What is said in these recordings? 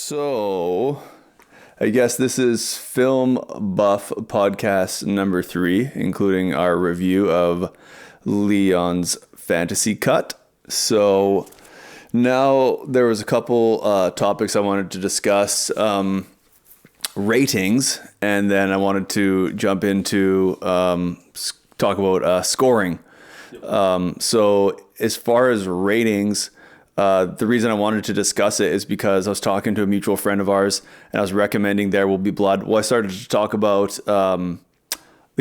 So, I guess this is Film Buff podcast number 3, including our review of Leon's Fantasy Cut. So, now there was a couple topics I wanted to discuss. Ratings, and then I wanted to jump into talk about scoring. So, as far as ratings, the reason I wanted to discuss it is because I was talking to a mutual friend of ours and I was recommending There Will Be Blood. Well, I started to talk about The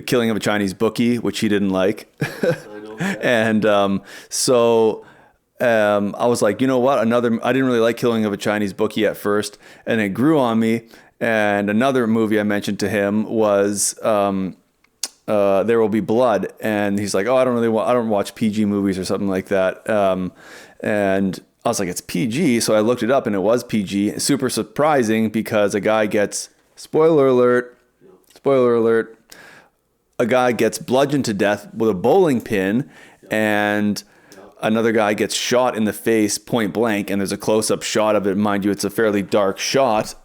Killing of a Chinese Bookie, which he didn't like. And so I was like, you know what? I didn't really like Killing of a Chinese Bookie at first, and it grew on me. And another movie I mentioned to him was There Will Be Blood. And he's like, oh, I don't watch PG movies or something like that. And I was like, it's PG. So I looked it up and it was PG. Super surprising because a guy gets, spoiler alert, a guy gets bludgeoned to death with a bowling pin, and another guy gets shot in the face point blank. And there's a close-up shot of it. Mind you, it's a fairly dark shot,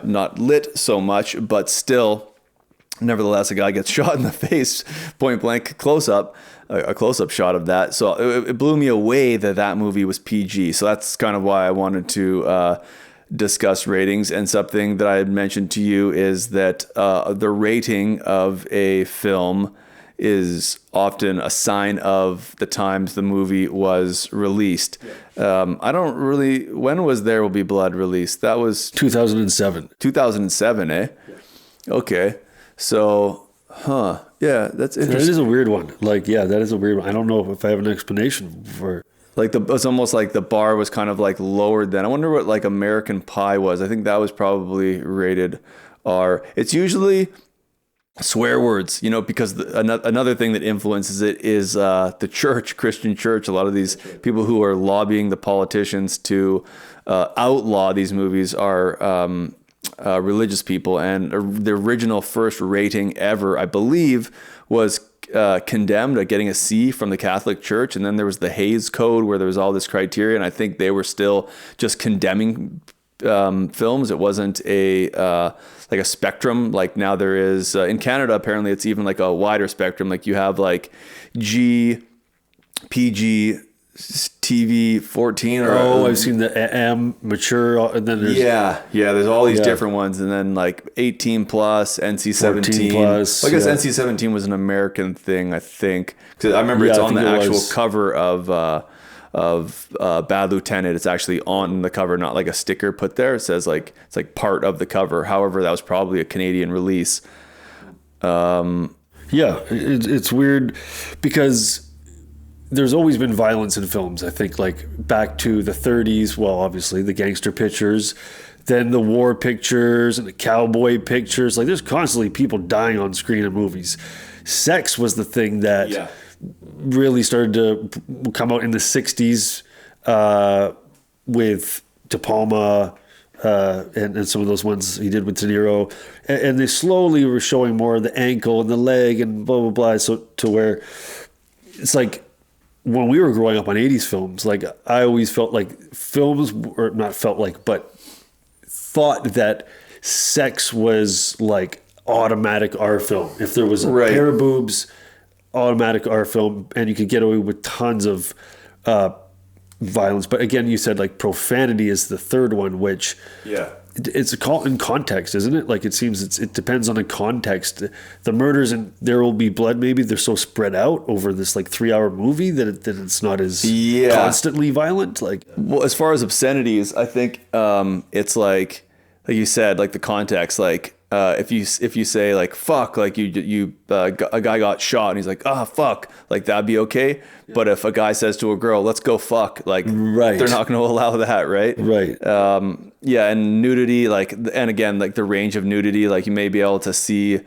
not lit so much, but still, nevertheless, a guy gets shot in the face point blank, a close-up shot of that. So it blew me away that movie was PG. So that's kind of why I wanted to discuss ratings. And something that I had mentioned to you is that the rating of a film is often a sign of the times the movie was released. When was There Will Be Blood released? That was 2007. 2007, eh? Yeah. Okay. So, yeah, that's interesting. That is a weird one. That is a weird one. I don't know if I have an explanation for it. It's almost like the bar was kind of like lowered then. I wonder what like American Pie was. I think that was probably rated R. It's usually swear words, because another thing that influences it is the church, Christian church. A lot of these people who are lobbying the politicians to outlaw these movies are religious people, and the original first rating ever, I believe, was Condemned, getting a C from the Catholic Church, and then there was the Hays Code where there was all this criteria, and I think they were still just condemning films. It wasn't a spectrum like now there is in Canada. Apparently, it's even like a wider spectrum. Like you have like G, PG, TV 14 I've seen the M mature, and then there's there's all these different ones, and then like 18 plus, NC 17 plus. I guess NC 17 was an American thing, I think, because I remember it's on the actual cover of Bad Lieutenant. It's actually on the cover, not like a sticker put there. It says like it's like part of the cover. However, that was probably a Canadian release. It's weird because there's always been violence in films. I think like back to the 30s, well, obviously the gangster pictures, then the war pictures and the cowboy pictures. Like there's constantly people dying on screen in movies. Sex was the thing that really started to come out in the 60s with De Palma and some of those ones he did with De Niro. And they slowly were showing more of the ankle and the leg and blah, blah, blah. So to where it's like, when we were growing up on 80s films, like I always felt like films, or not felt like, but thought that sex was like automatic R film. If there was a pair of boobs, automatic R film, and you could get away with tons of violence. But again, you said like profanity is the third one, which it's a call in context, isn't it? Like it seems it depends on the context. The murders in There Will Be Blood, maybe they're so spread out over this like 3-hour movie that it's not as constantly violent. Like, well, as far as obscenities, I think it's like you said, like the context, like if you say like fuck, like a guy got shot and he's like fuck, like that'd be okay. But if a guy says to a girl, let's go fuck, like they're not going to allow that, right? And nudity, like, and again, like the range of nudity, like you may be able to see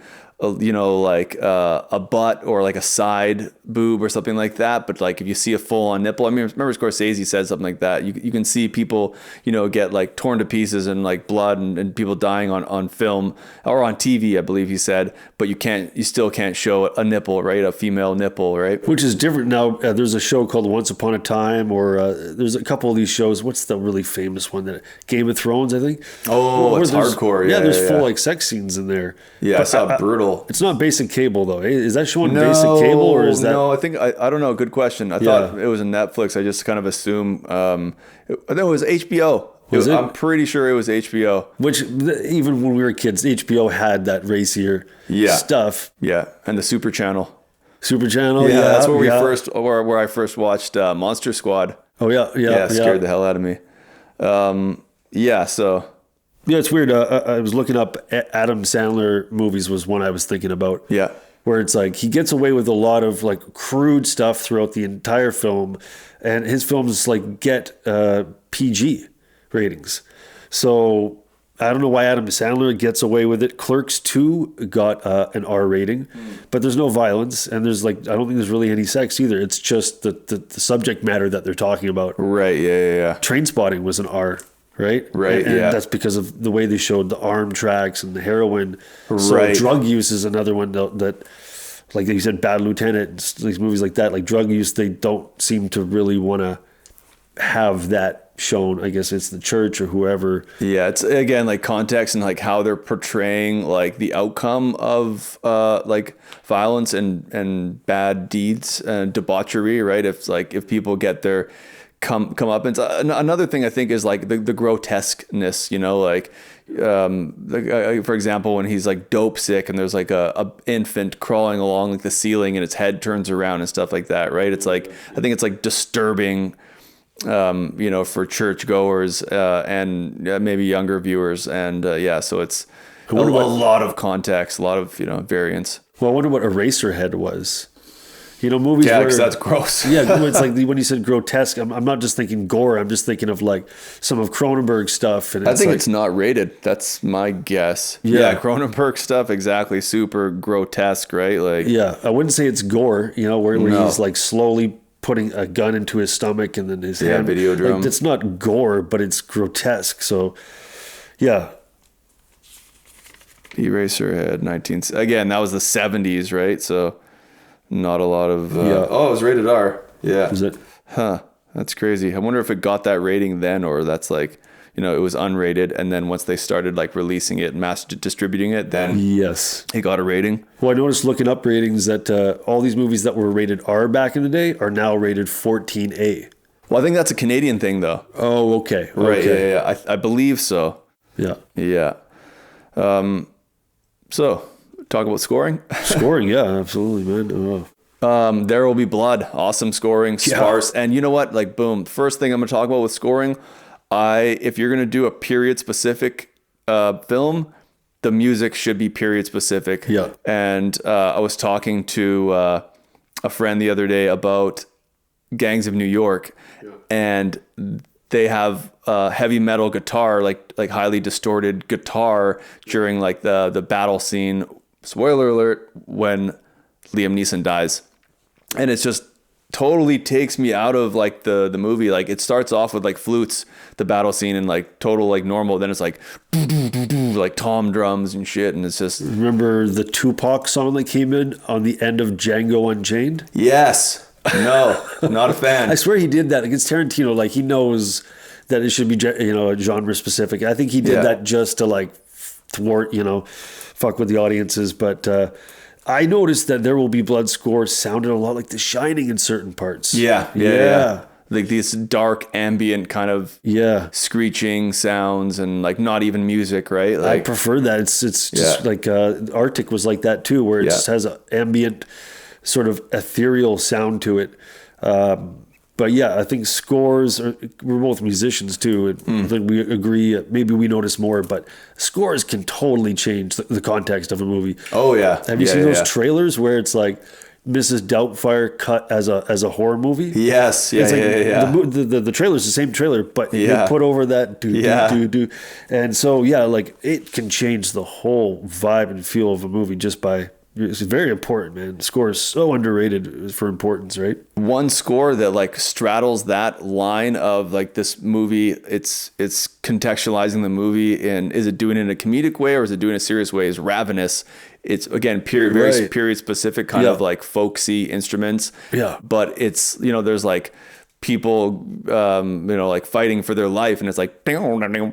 like a butt or like a side boob or something like that. But like if you see a full on nipple, I mean, remember Scorsese said something like that. You can see people, get like torn to pieces and like blood and people dying on film or on TV, I believe he said. But you still can't show a nipple, right? A female nipple, right? Which is different now. There's a show called Once Upon a Time, or there's a couple of these shows. What's the really famous one? That Game of Thrones, I think. Oh, it's hardcore. Yeah, there's full like sex scenes in there. Yeah, but it's not brutal. It's not basic cable though. Is that showing basic cable, or is that? No, I think I don't know. Good question. I thought it was in Netflix. I just kind of assume. I think it was HBO. I'm pretty sure it was HBO. Which even when we were kids, HBO had that racier stuff. Yeah, and the Super Channel. Super Channel. Yeah, that's where where I first watched Monster Squad. Oh yeah. Scared the hell out of me. So. Yeah, it's weird. I was looking up Adam Sandler movies was one I was thinking about. Yeah. Where it's like he gets away with a lot of like crude stuff throughout the entire film, and his films like get PG ratings. So I don't know why Adam Sandler gets away with it. Clerks 2 got an R rating, but there's no violence, and there's I don't think there's really any sex either. It's just the subject matter that they're talking about. Right. Yeah. Trainspotting was an R. Right. And that's because of the way they showed the arm tracks and the heroin. So drug use is another one that, like you said, Bad Lieutenant, these movies like that, like drug use, they don't seem to really want to have that shown. I guess it's the church or whoever. Yeah, it's again like context and like how they're portraying like the outcome of like violence and bad deeds and debauchery. Right. If people get their come up. And another thing I think is like the grotesqueness, for example, when he's like dope sick and there's like a infant crawling along like the ceiling and its head turns around and stuff like that, right? It's like, I think it's like disturbing, for churchgoers and maybe younger viewers. And so it's a lot of context, a lot of, variance. Well, I wonder what Eraserhead was. Movies. Yeah, because that's gross. Yeah, it's like when you said grotesque, I'm not just thinking gore. I'm just thinking of like some of Cronenberg's stuff. And I think it's not rated. That's my guess. Yeah, Cronenberg stuff, exactly. Super grotesque, right? Like, yeah, I wouldn't say it's gore. Where he's like slowly putting a gun into his stomach and then his hand. Videodrome. Like, it's not gore, but it's grotesque. So, yeah. Eraserhead, again, that was the 70s, right? So. Not a lot of... Oh, it was rated R. Yeah. Is it? Huh. That's crazy. I wonder if it got that rating then, or that's like, it was unrated. And then once they started like releasing it, mass distributing it, then yes, it got a rating. Well, I noticed looking up ratings that all these movies that were rated R back in the day are now rated 14A. Well, I think that's a Canadian thing though. Oh, okay. Right. Yeah. I believe so. Yeah. Yeah. So... Talk about scoring. Scoring, yeah, absolutely, man. There Will Be Blood, awesome scoring, sparse, and you know what? Like, boom. First thing I'm going to talk about with scoring, if you're going to do a period specific film, the music should be period specific. Yeah. And I was talking to a friend the other day about Gangs of New York, and they have heavy metal guitar, like highly distorted guitar during like the battle scene. Spoiler alert, when Liam Neeson dies. And it's just totally takes me out of like the movie. Like it starts off with like flutes, the battle scene, and like total like normal. Then it's like like tom drums and shit. And it's just... Remember the Tupac song that came in on the end of Django Unchained? Yes. No, not a fan. I swear he did that against Tarantino. Like he knows that it should be, genre specific. I think he did that just to like thwart, fuck with the audiences. But I noticed that There Will Be Blood score sounded a lot like The Shining in certain parts. Yeah. Like these dark ambient kind of screeching sounds and like not even music, right? Like, I prefer that. It's just like Arctic was like that too, where it just has an ambient sort of ethereal sound to it. But yeah, I think we're both musicians too. And I think we agree, maybe we notice more, but scores can totally change the context of a movie. Oh yeah. Have you seen those trailers where it's like, Mrs. Doubtfire cut as a horror movie. Yes, yeah, It's like yeah. The trailer's the same trailer, but Yeah. they put over that Yeah. do. And so, yeah, like it can change the whole vibe and feel of a movie just by, it's very important, man. The score is so underrated for importance, right? One score that like straddles that line of like this movie, it's contextualizing the movie, and is it doing it in a comedic way or is it doing it in a serious way, is Ravenous. It's again very Right. period specific kind Yeah. of like folksy instruments. Yeah. But it's, you know, there's like people you know, like fighting for their life, and it's like, you know,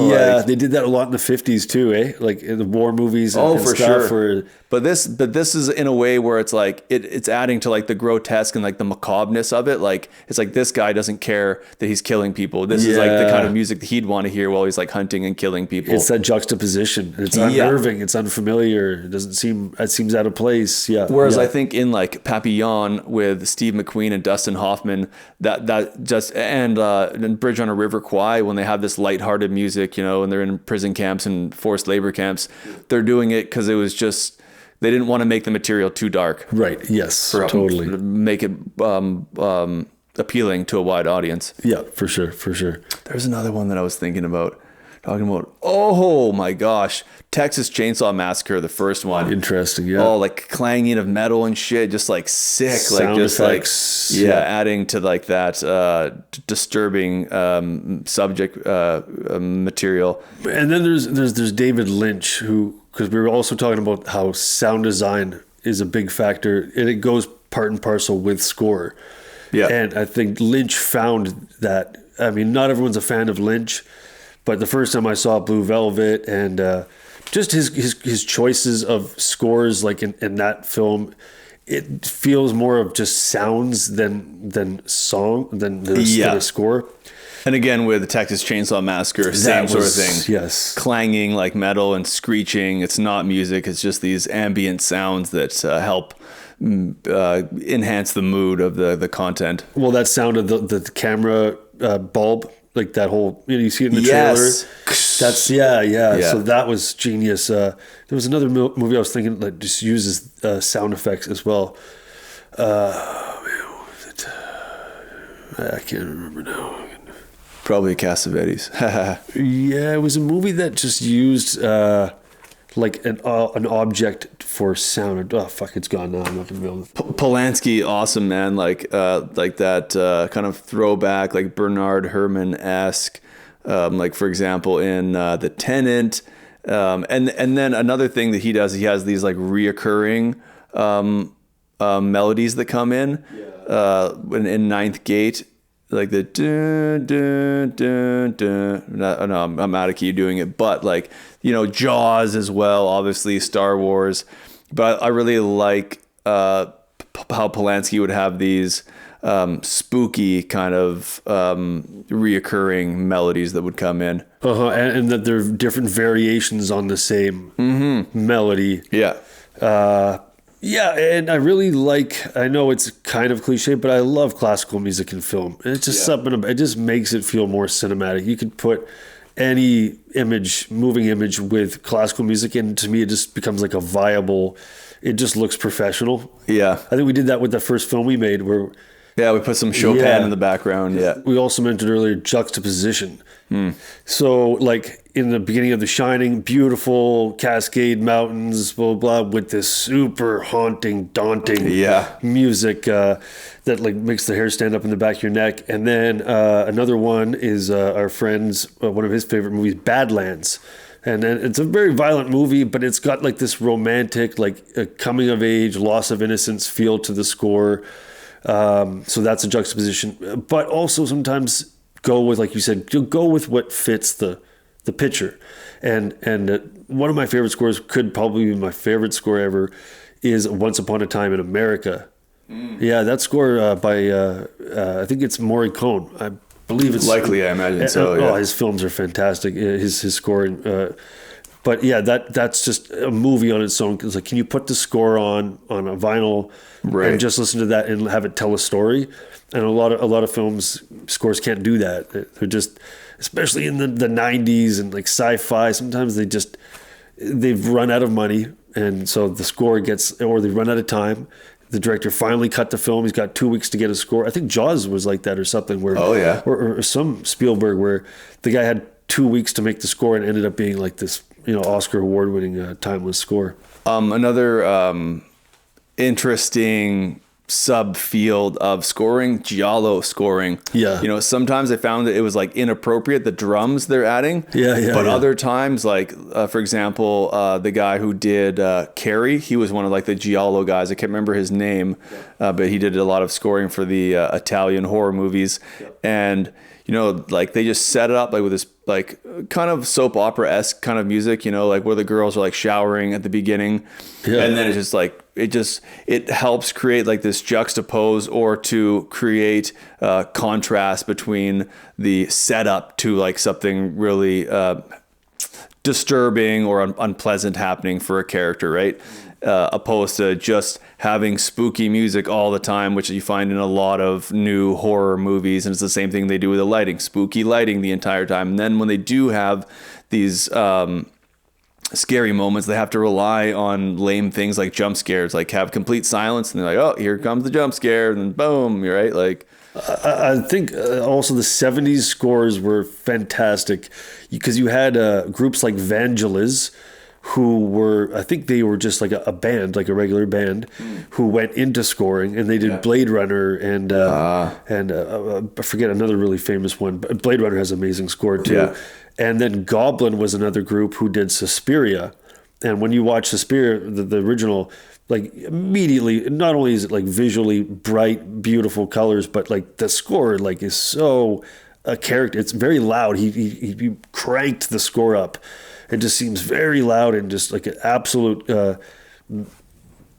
Yeah, like, they did that a lot in the 50s too, eh? Like in the war movies and, oh, and for stuff. sure. Or, But this is in a way where it's like it's adding to like the grotesque and like the macabreness of it. Like it's like this guy doesn't care that he's killing people. This is like the Yeah. kind of music that he'd want to hear while he's like hunting and killing people. it's that juxtaposition. It's Yeah. unnerving. It's unfamiliar. It seems out of place. Yeah. Whereas yeah. I think in like Papillon with Steve McQueen and Dustin Hoffman, that just and Bridge on a River Kwai, when they have this lighthearted music, you know, and they're in prison camps and forced labor camps, they're doing it because it was just, they didn't want to make the material too dark. Right. Yes. Totally. Make it appealing to a wide audience. Yeah. For sure. For sure. There's another one that I was thinking about. Talking about, oh my gosh, Texas Chainsaw Massacre, the first one. Interesting. Yeah. Oh, like clanging of metal and shit, just like sick, like Sound just effects, like yeah. adding to like that disturbing subject material. And then there's David Lynch, who, because we were also talking about how sound design is a big factor, and it goes part and parcel with score. Yeah. And I think Lynch found that. I mean, not everyone's a fan of Lynch, but the first time I saw Blue Velvet and just his choices of scores, like in that film, it feels more of just sounds than song than Yeah. a score. And again, with the Texas Chainsaw Massacre, same sort of thing. Yes. Clanging like metal and screeching. It's not music. It's just these ambient sounds that help enhance the mood of the content. Well, that sound of the camera bulb, like that whole, you see it in the Yes. trailer. That's yeah. Yeah. So that was genius. There was another movie I was thinking that just uses sound effects as well. What was it? I can't remember now. Probably Cassavetes. Yeah, it was a movie that just used like an object for sound. Oh fuck, it's gone now. I'm not gonna be able to. Polanski, awesome man, like that kind of throwback, like Bernard Herrmann-esque, like for example in The Tenant, and then another thing that he does, he has these like reoccurring melodies that come in in Ninth Gate, like the dun, dun, dun, dun. No, I'm out of key doing it, but like, you know, Jaws as well, obviously Star Wars, but I really like how Polanski would have these spooky kind of reoccurring melodies that would come in. And that there are different variations on the same melody. Yeah. Yeah, and I really like, I know it's kind of cliche, but I love classical music in film. And it's just something, it just makes it feel more cinematic. You could put any moving image with classical music, and to me it just becomes like a viable, it just looks professional. Yeah. I think we did that with the first film we made, where Yeah, we put some Chopin Yeah. in the background. Yeah. we also mentioned earlier juxtaposition. So like in the beginning of The Shining, beautiful Cascade Mountains, blah, blah, blah, with this super haunting, daunting Yeah. music that like makes the hair stand up in the back of your neck. And then another one is our friend's, one of his favorite movies, Badlands. And then it's a very violent movie, but it's got like this romantic, like coming of age, loss of innocence feel to the score. So that's a juxtaposition, but also sometimes go with, like you said, go with what fits the picture. And one of my favorite scores, could probably be my favorite score ever, is Once Upon a Time in America. Yeah, that score by I think it's Morricone. I believe it's Likely, I imagine so. Yeah. Oh, his films are fantastic. His scoring. But yeah, that's just a movie on its own. It's like, can you put the score on a vinyl Right. and just listen to that and have it tell a story? And a lot of films scores can't do that. They're just, especially in the 90s and like sci-fi, sometimes they've run out of money and so the score gets, or they run out of time. The director finally cut the film. He's got 2 weeks to get a score. I think Jaws was like that or something. Where, Oh, yeah. or some Spielberg where the guy had 2 weeks to make the score and ended up being like this, Oscar award-winning timeless score. Another interesting subfield of scoring, giallo scoring. Yeah. Sometimes I found that it was like inappropriate, the drums they're adding. But Yeah. other times, like for example, the guy who did Carrie, he was one of like the giallo guys. I can't remember his name, but he did a lot of scoring for the Italian horror movies. And like they just set it up like with this like kind of soap opera-esque kind of music, like where the girls are like showering at the beginning. Yeah. And then it's just like, it helps create like this juxtapose or to create contrast between the setup to like something really disturbing or unpleasant happening for a character, right? Opposed to just having spooky music all the time, which you find in a lot of new horror movies. And it's the same thing they do with the lighting, spooky lighting the entire time. And then when they do have these scary moments, they have to rely on lame things like jump scares, like have complete silence. And they're like, oh, here comes the jump scare. And then boom, you're right. Like, I think also the 70s scores were fantastic because you had groups like Vangelis, who were, I think they were just like a band, like a regular band, who went into scoring, and they did Blade Runner and I forget another really famous one. But Blade Runner has amazing score too. Yeah. And then Goblin was another group who did Suspiria. And when you watch Suspiria, the original, like immediately, not only is it like visually bright, beautiful colors, but like the score like is so a character. It's very loud. He cranked the score up. It just seems very loud and just like an absolute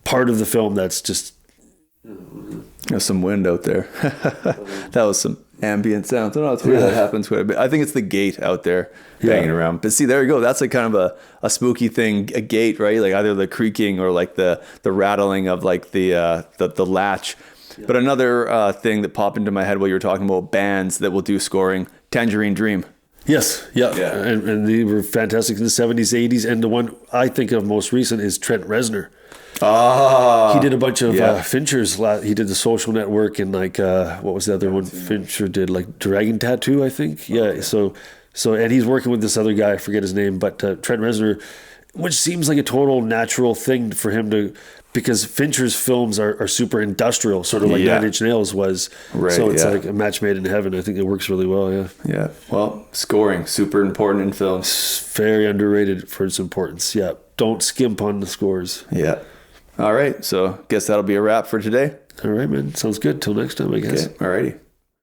part of the film that's just... There's some wind out there. That was some ambient sound. I don't know, it's weird that happens quite a bit. I think it's the gate out there banging around. But see, there you go. That's like kind of a spooky thing, a gate, right? Like either the creaking or like the rattling of like the latch. Yeah. But another thing that popped into my head while you were talking about bands that will do scoring, Tangerine Dream. Yes, yeah. And they were fantastic in the 70s, 80s. And the one I think of most recent is Trent Reznor. He did a bunch of Fincher's. He did The Social Network and like what was the other one Fincher did? Like Dragon Tattoo, I think. Yeah. So and he's working with this other guy. I forget his name, but Trent Reznor, which seems like a total natural thing for him to, because Fincher's films are super industrial, sort of like Nine Inch Nails was. Right. So it's like a match made in heaven. I think it works really well. Yeah. Yeah. Well, scoring super important in films. It's very underrated for its importance. Yeah. Don't skimp on the scores. Yeah. All right. So guess that'll be a wrap for today. All right, man. Sounds good. Till next time, I guess. Okay. All righty.